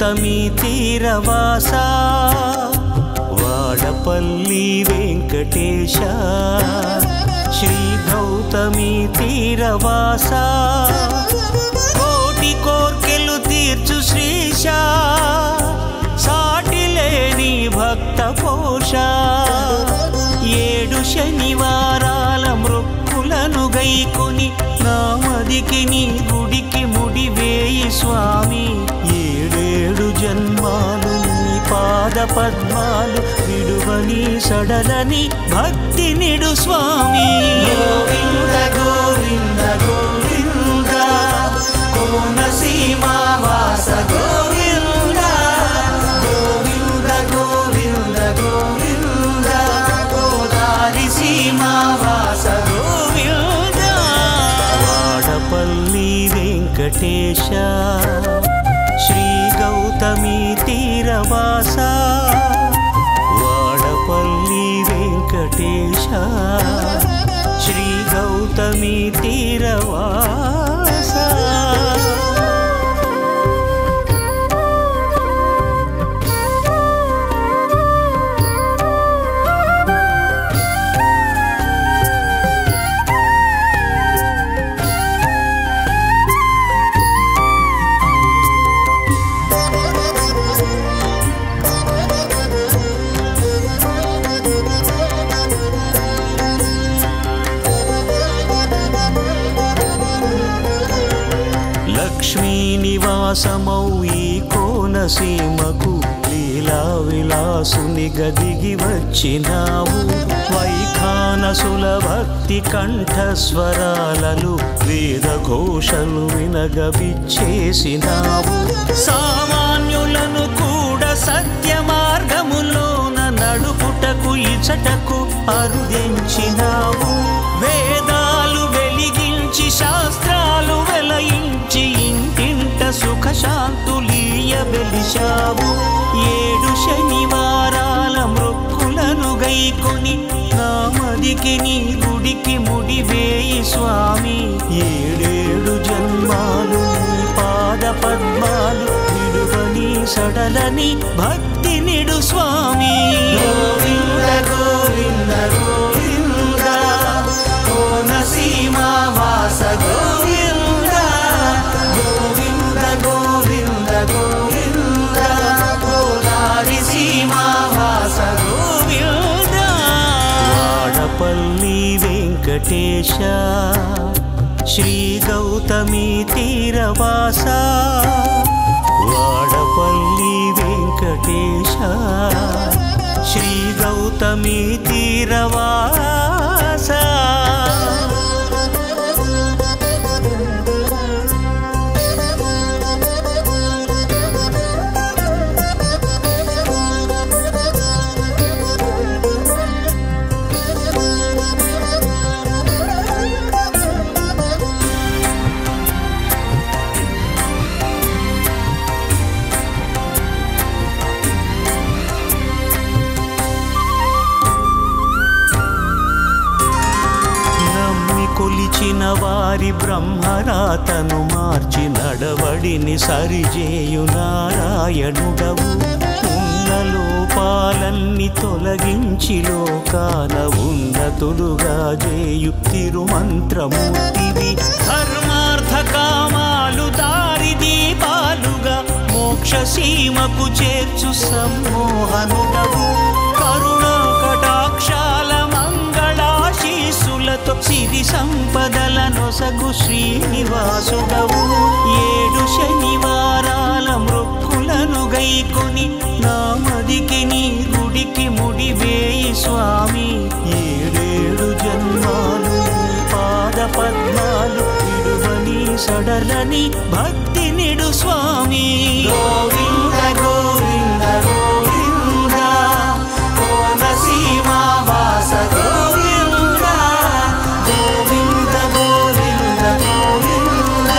గౌతమి తీరవాస వాడపల్లి వెంకటేశ శ్రీ గౌతమి తీరవాస కోటి కోర్కెలు తీర్చు శ్రీశ సాటిలేని భక్త పోష 7 శనివారాల మృక్కులను గైకొని నామదికి నీ గుడికి ముడివేయి స్వామి 7 జన్మాలు నీ పాద పద్మాలు విడువని సడలని భక్తి నిడు స్వామి గోవింద గోవింద గోవింద కోనసీమ వాస గోవింద గోవింద గోవింద గోవింద గోదారి సీమ వాస గోవింద వాడపల్లి వెంకటేశ శ్రీ గౌతమి తీరవాస వాడపల్లి వెంకటేశ శ్రీ గౌతమి తీరవాస లక్ష్మీ నివాసమౌ ఈ కోనసీమకు లీలా విలాసుని గదిగి వచ్చినావు వైఖానసుల భక్తి కంఠస్వరాలలో వేద ఘోషలు వినగవిచ్చేసినావు సామాన్యులను కూడా సత్య మార్గములోన నడుపుటకు ఇచటకు అరుదించినావు వేదాలు వెలిగించి శాస్త్రాలు వెలయించి ఇంటింట సుఖ శాంతులీయ వెలిశావు 7 శనివారాల మృక్కులను గైకొని నామదికి నీ గుడికి ముడివేయి స్వామి 7 జన్మాలు నీ పాద పద్మాలు విడువని సడలని భక్తి నిడు స్వామి గోవింద గోవింద గోవింద కోనసీమ వాస గోవింద గోవింద గోవింద గోవింద గోదారి సీమ వాస గోవింద వాడపల్లి వెంకటేశ శ్రీ గౌతమి తీరవాస వాడపల్లి వెంకటేశ శ్రీ గౌతమి తీరవాస కొలిచిన వారి బ్రహ్మరాతను మార్చి నడవడిని సరిజేయు నారాయణుడవు ఉన్న లోపాలన్నీ తొలగించి లోకాన ఉన్నతులుగా చేయు తిరుమంత్రమూర్తివి ధర్మార్థ కామాలు దారి దీపాలుగా మోక్ష సీమకు చేర్చు సమ్మోహనుడవు కరుణా కటాక్షాల మంగళాశీసులతో సిరి సంపదల నొసగు శ్రీనివాసుడవు 7 శనివారాల మృక్కులను గైకొని నామదికి నీ గుడికి ముడివేయి స్వామి 7 జన్మాలు నీ పాద పద్మాలు విడువని సడలని భక్తి నిడు స్వామి గోవింద గోవింద గోవింద కోనసీమ వాస గోవింద గోవింద గోవింద గోవింద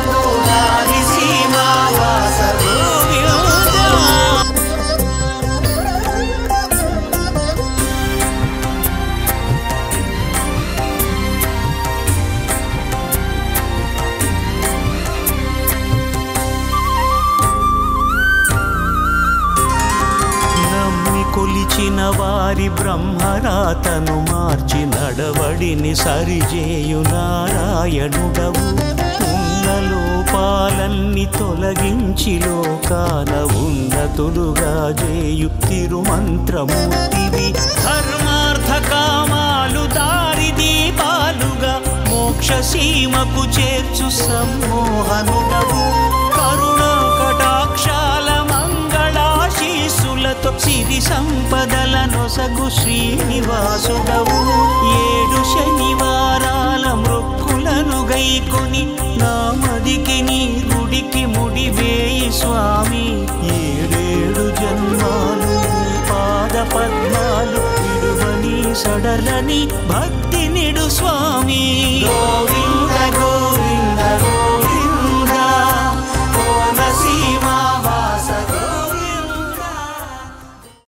గోదారి సీమ వాస గోవింద మరచిన వారి బ్రహ్మరాతను మార్చి నడవడిని సరిజేయు నారాయణుడవు. ఉన్న లోపాలన్నీ తొలగించి లోకాన ఉన్నతులుగా చేయు తిరుమంత్రమూర్తివి. ధర్మార్థ కామాలు దారి దీపాలుగా మోక్ష సీమకు చేర్చు సమ్మోహనుడవు. కరుణా కటాక్షాల మంగళాశీసులతో సిరి సంపదల నొసగు శ్రీనివాసుడవు. 7 శనివారాల మృక్కులను గైకొని నామదికి నీ గుడికి ముడివేయి స్వామి. 7 జన్మాలు పాద పద్మాలు విడువని సడలని భక్తి నిడు స్వామి. గోవింద